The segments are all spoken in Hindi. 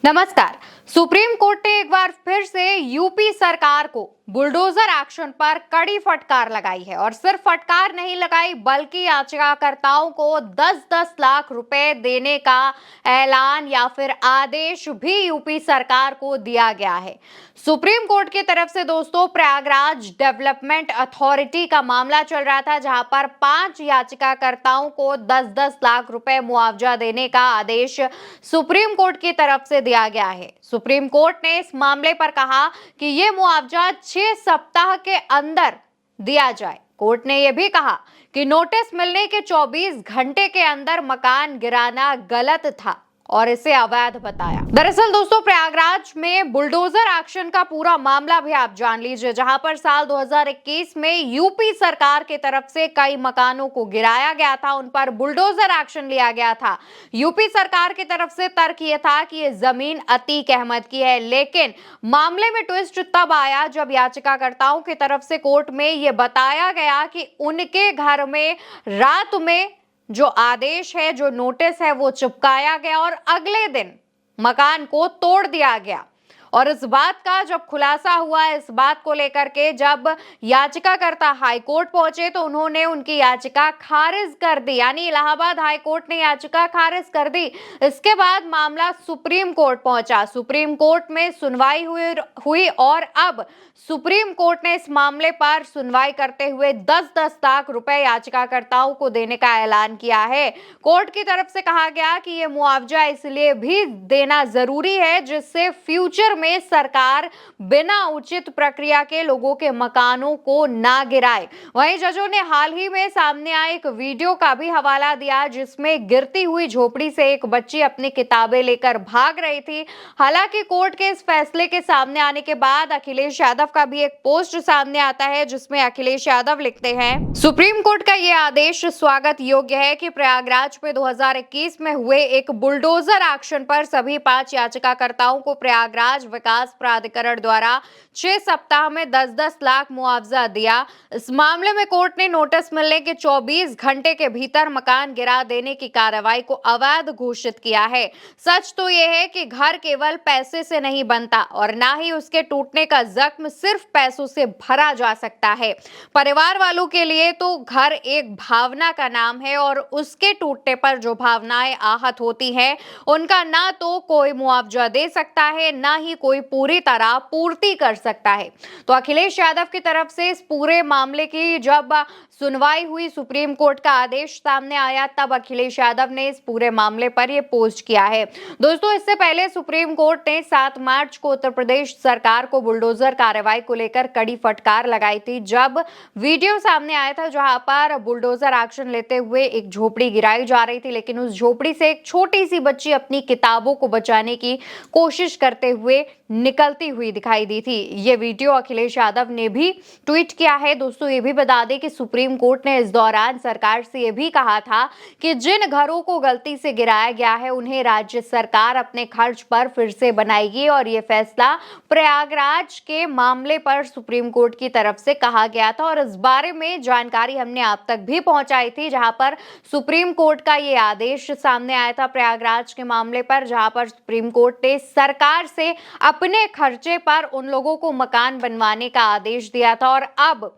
नमस्कार। सुप्रीम कोर्ट ने एक बार फिर से यूपी सरकार को बुलडोजर एक्शन पर कड़ी फटकार लगाई है और सिर्फ फटकार नहीं लगाई बल्कि याचिकाकर्ताओं को 10-10 लाख रुपए देने का ऐलान या फिर आदेश भी यूपी सरकार को दिया गया है। सुप्रीम कोर्ट की तरफ से दोस्तों प्रयागराज डेवलपमेंट अथॉरिटी का मामला चल रहा था, जहां पर 5 याचिकाकर्ताओं को 10-10 लाख रुपए मुआवजा देने का आदेश सुप्रीम कोर्ट की तरफ से दिया गया है। सुप्रीम कोर्ट ने इस मामले पर कहा कि यह मुआवजा 6 सप्ताह के अंदर दिया जाए। कोर्ट ने यह भी कहा कि नोटिस मिलने के 24 घंटे के अंदर मकान गिराना गलत था और इसे अवैध बताया। दरअसल दोस्तों प्रयागराज में बुलडोजर एक्शन का पूरा मामला भी आप जान लीजिए, जहां पर साल 2021 में यूपी सरकार की तरफ से कई मकानों को गिराया गया था, उन पर बुलडोजर एक्शन लिया गया था। यूपी सरकार की तरफ से तर्क यह था कि यह जमीन अतीक अहमद की है, लेकिन मामले में ट्विस्ट तब आया जब याचिकाकर्ताओं की तरफ से कोर्ट में यह बताया गया कि उनके घर में रात में जो आदेश है, जो नोटिस है, वो चिपकाया गया और अगले दिन मकान को तोड़ दिया गया। और इस बात का जब खुलासा हुआ, इस बात को लेकर के जब याचिकाकर्ता हाई कोर्ट पहुंचे तो उन्होंने उनकी याचिका खारिज कर दी, यानी इलाहाबाद हाई कोर्ट ने याचिका खारिज कर दी। इसके बाद मामला सुप्रीम कोर्ट पहुंचा। सुप्रीम कोर्ट में सुनवाई हुई और अब सुप्रीम कोर्ट ने इस मामले पर सुनवाई करते हुए 10-10 लाख रुपए याचिकाकर्ताओं को देने का ऐलान किया है। कोर्ट की तरफ से कहा गया कि यह मुआवजा इसलिए भी देना जरूरी है जिससे फ्यूचर में सरकार बिना उचित प्रक्रिया के लोगों के मकानों को ना गिराए। वहीं जजों ने हाल ही में सामने आए एक वीडियो का भी हवाला दिया जिसमें गिरती हुई झोपड़ी से एक बच्ची अपनी किताबें लेकर भाग रही थी। हालांकि कोर्ट के इस फैसले के सामने आने के बाद अखिलेश यादव का भी एक पोस्ट सामने आता है जिसमें अखिलेश यादव लिखते हैं, सुप्रीम कोर्ट का यह आदेश स्वागत योग्य है कि प्रयागराज में 2021 में हुए एक बुलडोजर एक्शन पर सभी 5 याचिकाकर्ताओं को प्रयागराज विकास प्राधिकरण द्वारा 6 सप्ताह में 10-10 लाख मुआवजा दिया। इस मामले में कोर्ट ने नोटिस मिलने के 24 घंटे के भीतर मकान गिरा देने की कार्रवाई को अवैध घोषित किया है। सच तो यह है कि घर केवल पैसे से नहीं बनता और ना ही उसके टूटने का जख्म सिर्फ पैसों से भरा जा सकता है। परिवार वालों के लिए तो घर एक भावना का नाम है और उसके टूटने पर जो भावनाएं आहत होती हैं उनका ना तो कोई मुआवजा दे सकता है, ना ही कोई पूरी तरह पूर्ति कर सकता है। तो अखिलेश यादव की तरफ से इस पूरे मामले की जब सुनवाई हुई, सुप्रीम कोर्ट का आदेश सामने आया, तब अखिलेश यादव ने इस पूरे मामले पर यह पोस्ट किया है। दोस्तों इससे पहले सुप्रीम कोर्ट ने 7 मार्च को उत्तर प्रदेश सरकार को बुलडोजर कार्रवाई को लेकर कड़ी फटकार लगाई थी, जब वीडियो सामने आया था जहां पर बुलडोजर एक्शन लेते हुए एक झोपड़ी गिराई जा रही थी, लेकिन उस झोपड़ी से एक छोटी सी बच्ची अपनी किताबों को बचाने की कोशिश करते हुए निकलती हुई दिखाई दी थी। ये वीडियो अखिलेश यादव ने भी ट्वीट किया है। दोस्तों ये भी बता दें कि सुप्रीम कोर्ट ने इस दौरान सरकार से यह भी कहा था कि जिन घरों को गलती से गिराया गया है उन्हें राज्य सरकार अपने खर्च पर फिर से बनाएगी और यह फैसला प्रयागराज के मामले पर सुप्रीम कोर्ट की तरफ से कहा गया था और इस बारे में जानकारी हमने आप तक भी पहुंचाई थी, जहां पर सुप्रीम कोर्ट का यह आदेश सामने आया था प्रयागराज के मामले पर, जहां पर सुप्रीम कोर्ट ने सरकार से अपने खर्चे पर उन लोगों को मकान बनवाने का आदेश दिया था। और अब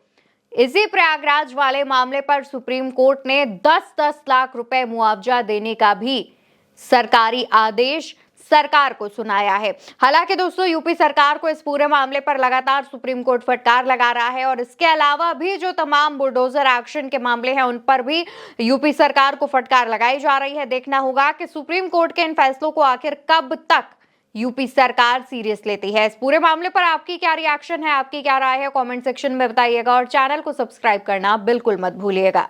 इसी प्रयागराज वाले मामले पर सुप्रीम कोर्ट ने 10-10 लाख रुपए मुआवजा देने का भी सरकारी आदेश सरकार को सुनाया है। हालांकि दोस्तों यूपी सरकार को इस पूरे मामले पर लगातार सुप्रीम कोर्ट फटकार लगा रहा है और इसके अलावा भी जो तमाम बुलडोजर एक्शन के मामले हैं उन पर भी यूपी सरकार को फटकार लगाई जा रही है। देखना होगा कि सुप्रीम कोर्ट के इन फैसलों को आखिर कब तक यूपी सरकार सीरियस लेती है। इस पूरे मामले पर आपकी क्या रिएक्शन है, आपकी क्या राय है, कमेंट सेक्शन में बताइएगा और चैनल को सब्सक्राइब करना बिल्कुल मत भूलिएगा।